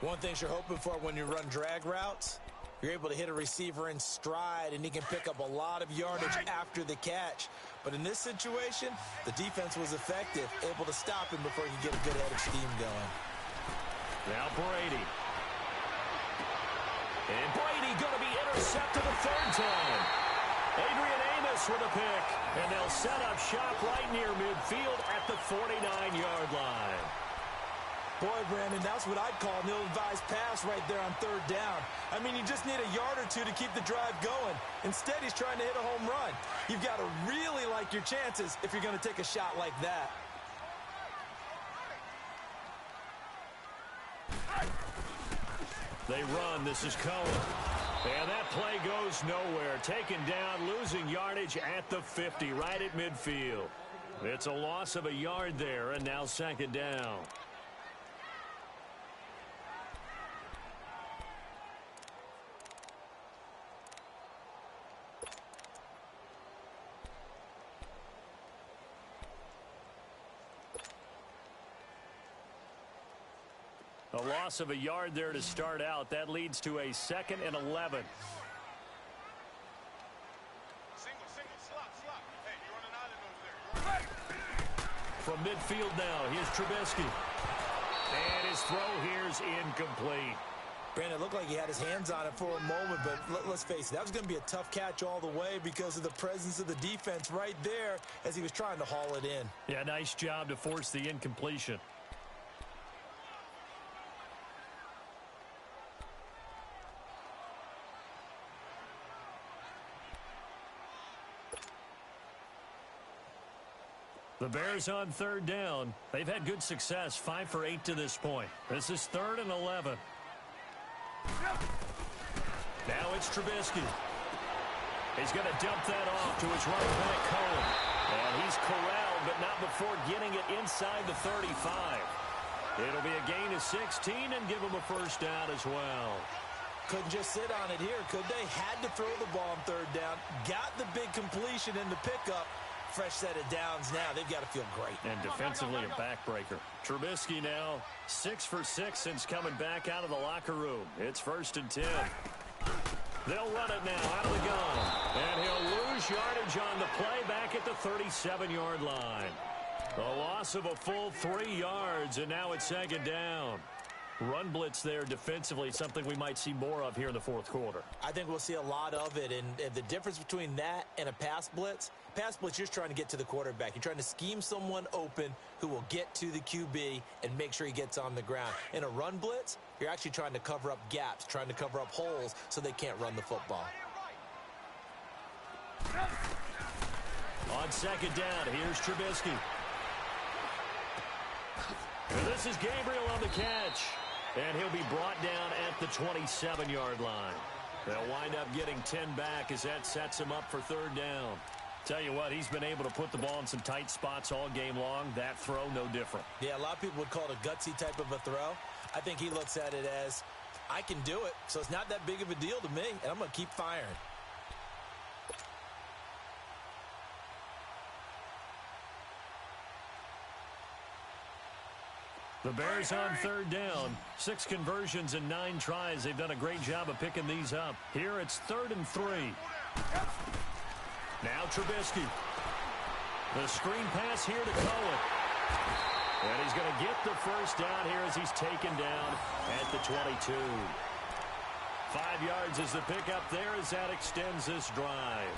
One thing you're hoping for when you run drag routes, you're able to hit a receiver in stride, and he can pick up a lot of yardage after the catch. But in this situation, the defense was effective, able to stop him before he could get a good head of steam going. Now Brady. And Brady going to be intercepted a 3rd time. Adrian Amos with a pick. And they'll set up shop right near midfield at the 49-yard line. Boy, Brandon, that's what I'd call an ill-advised pass right there on 3rd down. I mean, you just need a yard or 2 to keep the drive going. Instead, he's trying to hit a home run. You've got to really like your chances if you're going to take a shot like that. They run. This is Cohen. And that play goes nowhere. Taken down, losing yardage at the 50, right at midfield. It's a loss of a yard there, and now 2nd down. A loss of a yard there to start out. That leads to a 2nd and 11. From midfield now, here's Trubisky. And his throw here's incomplete. Brandon, it looked like he had his hands on it for a moment, but let's face it, that was going to be a tough catch all the way because of the presence of the defense right there as he was trying to haul it in. Yeah, nice job to force the incompletion. The Bears on 3rd down. They've had good success, 5 for 8 to this point. This is 3rd and 11. Now it's Trubisky. He's going to dump that off to his running back, Cohen. And he's corralled, but not before getting it inside the 35. It'll be a gain of 16 and give him a 1st down as well. Couldn't just sit on it here, could they? Had to throw the ball on 3rd down. Got the big completion in the pickup. Fresh set of downs now. They've got to feel great. And defensively a backbreaker. Trubisky now 6 for 6 since coming back out of the locker room. It's 1st and 10. They'll run it now out of the gun. And he'll lose yardage on the play back at the 37-yard line. A loss of a full 3 yards, and now it's 2nd down. Run blitz there defensively, something we might see more of here in the fourth quarter. I think we'll see a lot of it, and the difference between that and a pass blitz, you're just trying to get to the quarterback. You're trying to scheme someone open who will get to the QB and make sure he gets on the ground. In a run blitz, you're actually trying to cover up gaps, trying to cover up holes so they can't run the football. On second down, here's Trubisky. And this is Gabriel on the catch. And he'll be brought down at the 27-yard line. They'll wind up getting 10 back as that sets him up for third down. Tell you what, he's been able to put the ball in some tight spots all game long. That throw, no different. Yeah, a lot of people would call it a gutsy type of a throw. I think he looks at it as, I can do it, so it's not that big of a deal to me, and I'm going to keep firing. The Bears on third down. 6 conversions and 9 tries. They've done a great job of picking these up. Here it's 3rd and 3. Now Trubisky. The screen pass here to Cohen. And he's going to get the first down here as he's taken down at the 22. 5 yards is the pickup there as that extends this drive.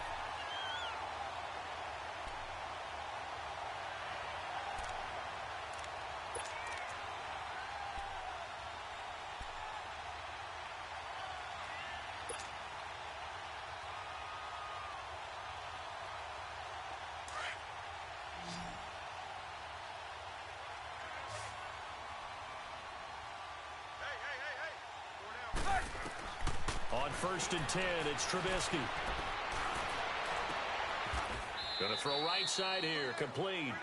On 1st and 10, it's Trubisky. Going to throw right side here, complete.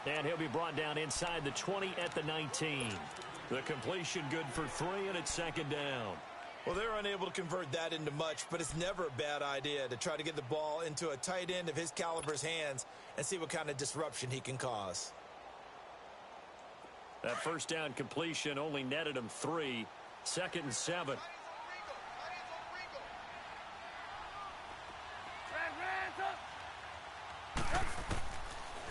And he'll be brought down inside the 20 at the 19. The completion good for 3, and it's 2nd down. Well, they're unable to convert that into much, but it's never a bad idea to try to get the ball into a tight end of his caliber's hands and see what kind of disruption he can cause. That first down completion only netted him 3. 2nd and 7.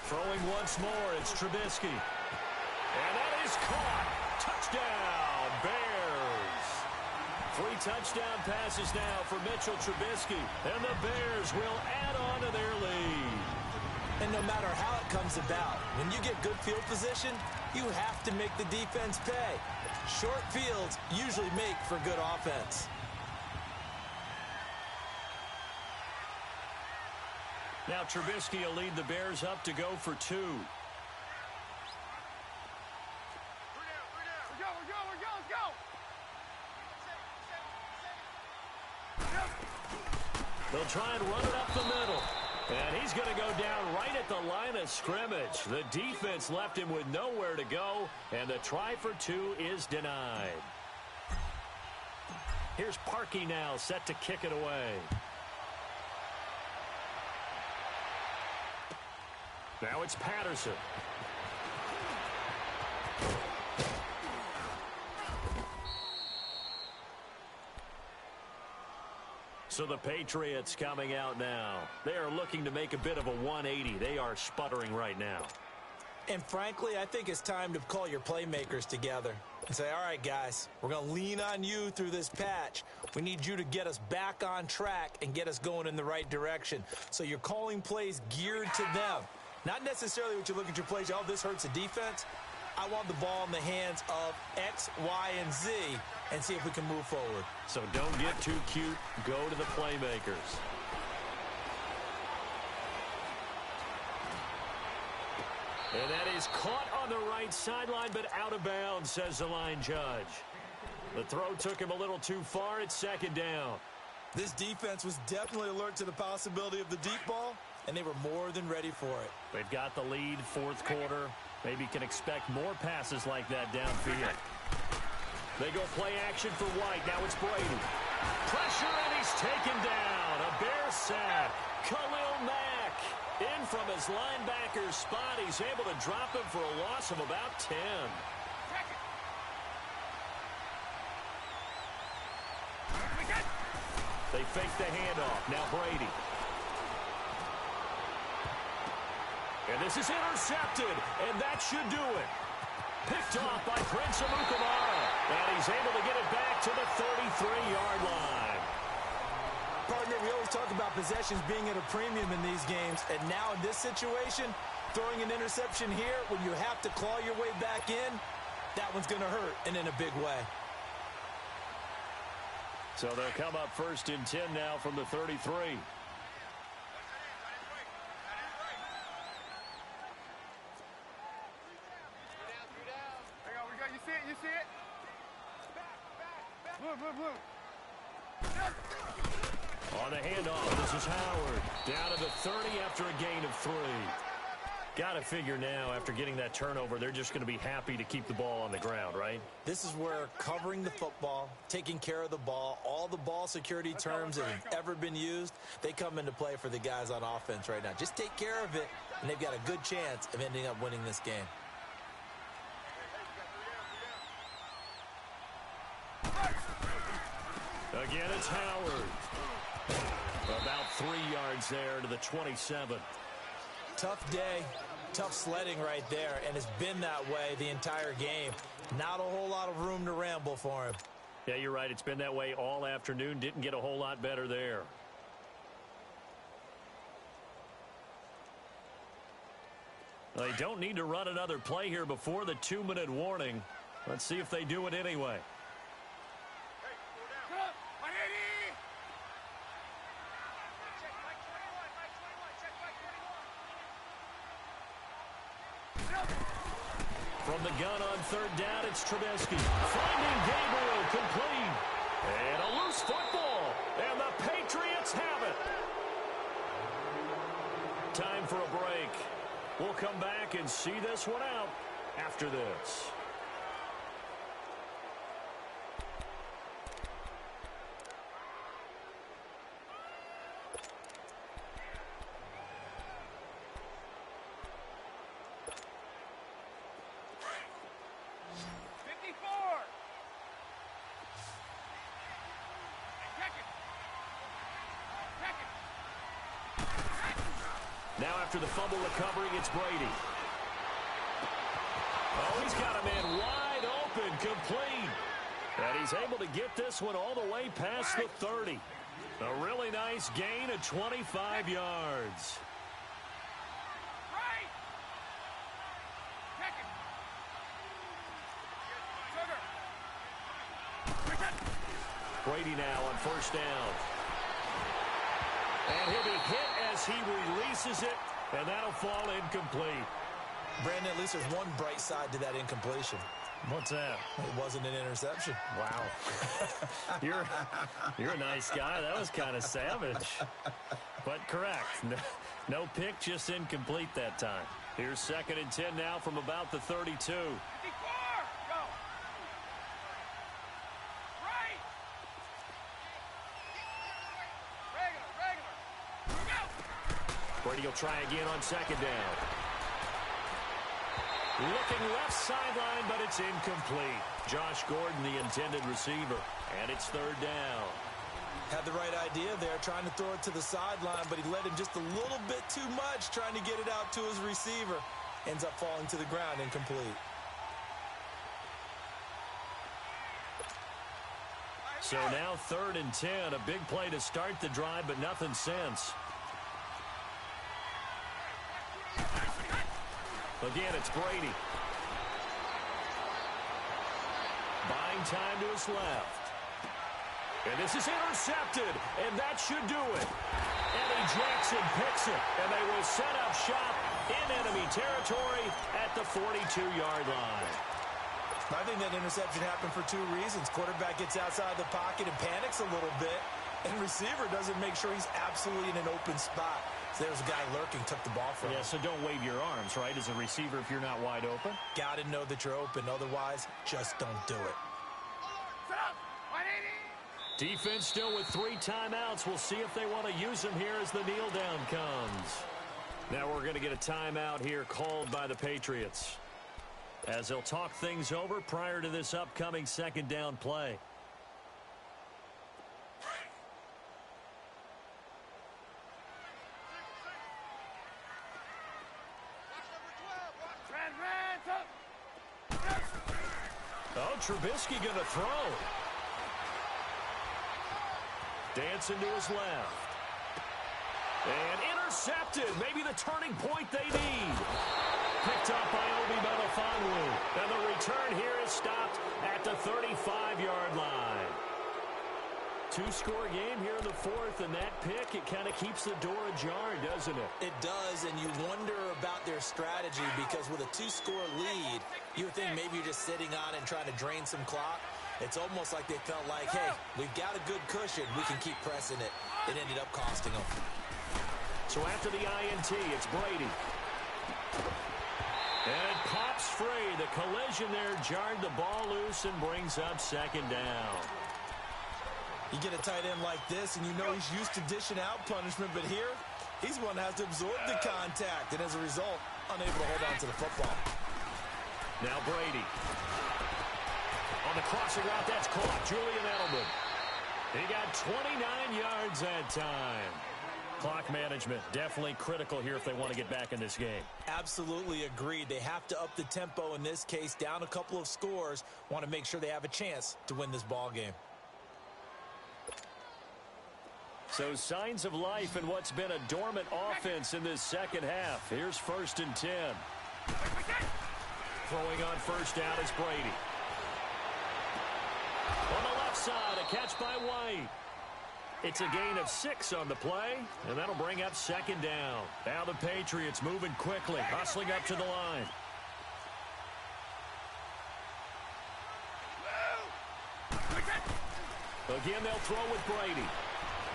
Throwing once more, it's Trubisky. And that is caught. Touchdown, Bears. 3 touchdown passes now for Mitchell Trubisky. And the Bears will add on to their lead. And no matter how it comes about, when you get good field position, you have to make the defense pay. Short fields usually make for good offense. Now Trubisky will lead the Bears up to go for 2. We're go. They'll try and run it up the middle. And he's going to go down right at the line of scrimmage. The defense left him with nowhere to go, and the try for 2 is denied. Here's Parkey now, set to kick it away. Now it's Patterson. So the Patriots coming out now. They are looking to make a bit of a 180. They are sputtering right now. And frankly, I think it's time to call your playmakers together and say, all right, guys, we're going to lean on you through this patch. We need you to get us back on track and get us going in the right direction. So you're calling plays geared to them. Not necessarily what you look at your plays, oh, this hurts the defense. I want the ball in the hands of X, Y, and Z and see if we can move forward. So don't get too cute. Go to the playmakers. And that is caught on the right sideline, but out of bounds, says the line judge. The throw took him a little too far. It's 2nd down. This defense was definitely alert to the possibility of the deep ball, and they were more than ready for it. They've got the lead, 4th quarter. Maybe can expect more passes like that downfield. They go play action for White. Now it's Brady. Pressure, and he's taken down. A Bear sack. Khalil Mack in from his linebacker's spot. He's able to drop him for a loss of about 10. They fake the handoff. Now Brady. And this is intercepted, and that should do it. Picked off by Prince Amukamara, and he's able to get it back to the 33-yard line. Partner, we always talk about possessions being at a premium in these games, and now in this situation, throwing an interception here when you have to claw your way back in, that one's going to hurt, and in a big way. So they'll come up 1st and 10 now from the 33. you see it? Blue, blue, blue. On the handoff, this is Howard. Down to the 30 after a gain of 3. Got to figure now, after getting that turnover, they're just going to be happy to keep the ball on the ground, right? This is where covering the football, taking care of the ball, all the ball security terms that have ever been used, they come into play for the guys on offense right now. Just take care of it, and they've got a good chance of ending up winning this game. Again, it's Howard. About 3 yards there to the 27. Tough day, tough sledding right there, and it's been that way the entire game. Not a whole lot of room to ramble for him. Yeah, you're right. It's been that way all afternoon. Didn't get a whole lot better there. They don't need to run another play here before the 2-minute warning. Let's see if they do it anyway. From the gun on 3rd down, it's Trubisky. Finding Gabriel, complete. And a loose football. And the Patriots have it. Time for a break. We'll come back and see this one out after this. Now after the fumble recovery, it's Brady. Oh, he's got a man wide open, complete. And he's able to get this one all the way past the 30. A really nice gain of 25 yards. Brady now on 1st down. And he'll be hit as he releases it, and that'll fall incomplete. Brandon, at least there's one bright side to that incompletion. What's that? It wasn't an interception. Wow. You're a nice guy. That was kind of savage. But correct. No pick, just incomplete that time. Here's 2nd and 10 now from about the 32. Brady will try again on 2nd down. Looking left sideline, but it's incomplete. Josh Gordon, the intended receiver. And it's 3rd down. Had the right idea there, trying to throw it to the sideline, but he led him just a little bit too much, trying to get it out to his receiver. Ends up falling to the ground, incomplete. So now 3rd and 10. A big play to start the drive, but nothing since. Again, it's Brady. Buying time to his left. And this is intercepted, and that should do it. Eddie Jackson picks it, and they will set up shop in enemy territory at the 42-yard line. I think that interception happened for 2 reasons. Quarterback gets outside the pocket and panics a little bit, and receiver doesn't make sure he's absolutely in an open spot. So there's a guy lurking, took the ball from him. Yeah, so don't wave your arms, right, as a receiver if you're not wide open. Got to know that you're open. Otherwise, just don't do it. Defense still with 3 timeouts. We'll see if they want to use them here as the kneel down comes. Now we're going to get a timeout here called by the Patriots, as they'll talk things over prior to this upcoming 2nd down play. Oh, Trubisky going to throw. Dancing to his left. And intercepted. Maybe the turning point they need. Picked up by Obi Melifonwu. And the return here is stopped at the 35-yard line. Two-score game here in the fourth, and that pick, it kind of keeps the door ajar, doesn't it? It does, and you wonder about their strategy because with a two-score lead, you would think maybe you're just sitting on it and trying to drain some clock. It's almost like they felt like, hey, we've got a good cushion. We can keep pressing it. It ended up costing them. So after the INT, it's Brady. And it pops free. The collision there jarred the ball loose and brings up second down. You get a tight end like this, and you know he's used to dishing out punishment, but here, he's one that has to absorb the contact, and as a result, unable to hold on to the football. Now Brady. On the crossing route, that's caught. Julian Edelman. He got 29 yards that time. Clock management definitely critical here if they want to get back in this game. Absolutely agreed. They have to up the tempo in this case, down a couple of scores. Want to make sure they have a chance to win this ball game. So signs of life in what's been a dormant offense in this second half. Here's 1st and 10. Throwing on first down is Brady. On the left side, a catch by White. It's a gain of 6 on the play, and that'll bring up second down. Now the Patriots moving quickly, hustling up to the line. Again, they'll throw with Brady.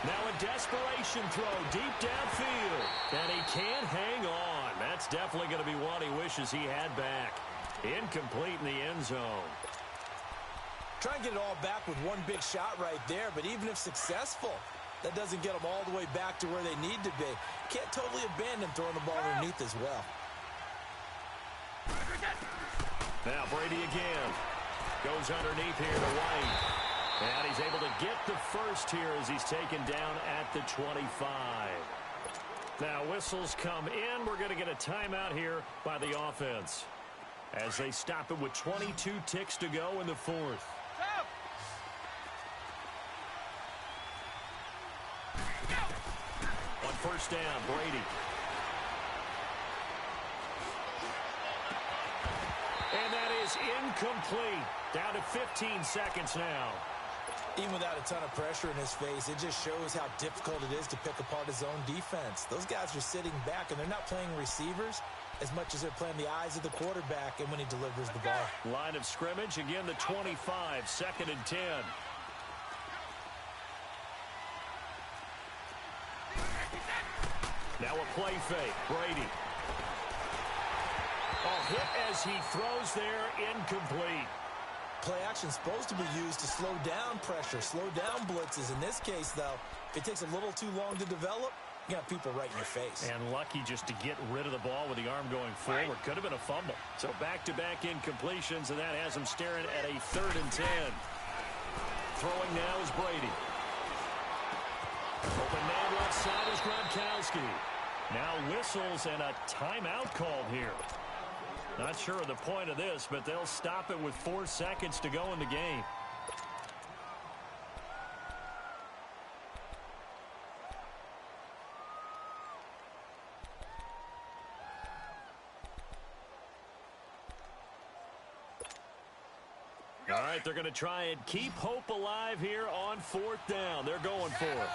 Now a desperation throw deep downfield, and he can't hang on. That's definitely going to be one he wishes he had back. Incomplete in the end zone. Try and get it all back with one big shot right there, but even if successful, that doesn't get them all the way back to where they need to be. Can't totally abandon throwing the ball underneath as well. Now Brady again. Goes underneath here to White. And he's able to get the first here as he's taken down at the 25. Now whistles come in. We're going to get a timeout here by the offense as they stop it with 22 ticks to go in the fourth. On first down, Brady. And that is incomplete. Down to 15 seconds now. Even without a ton of pressure in his face, it just shows how difficult it is to pick apart his own defense. Those guys are sitting back, and they're not playing receivers as much as they're playing the eyes of the quarterback and when he delivers the ball. Line of scrimmage, again the 25, 2nd and 10. Now a play fake, Brady. A hit as he throws there, incomplete. Play action supposed to be used to slow down pressure, slow down blitzes. In this case, though, if it takes a little too long to develop, you got people right in your face. And lucky just to get rid of the ball with the arm going forward. Could have been a fumble. So back-to-back incompletions, and that has him staring at a 3rd and 10. Throwing now is Brady. Open man left side is Gronkowski. Now whistles and a timeout called here. Not sure of the point of this, but they'll stop it with 4 seconds to go in the game. All right, they're going to try and keep hope alive here on 4th down. They're going for it.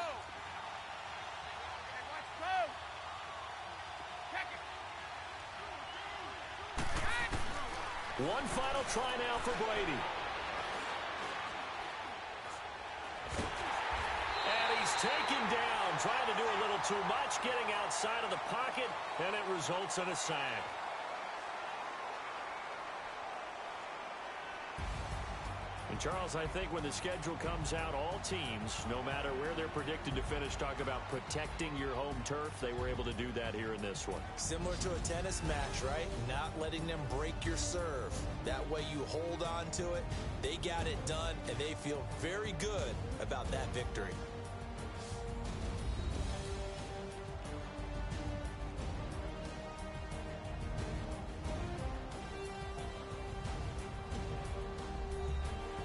One final try now for Brady. And he's taken down, trying to do a little too much, getting outside of the pocket, and it results in a sack. And Charles, I think when the schedule comes out, all teams, no matter where they're predicted to finish, talk about protecting your home turf. They were able to do that here in this one. Similar to a tennis match, right? Not letting them break your serve. That way you hold on to it. They got it done, and they feel very good about that victory.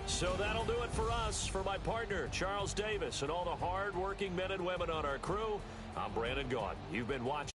So that'll do it for us. For my partner, Charles Davis, and all the hard-working men and women on our crew, I'm Brandon Gaudin. You've been watching.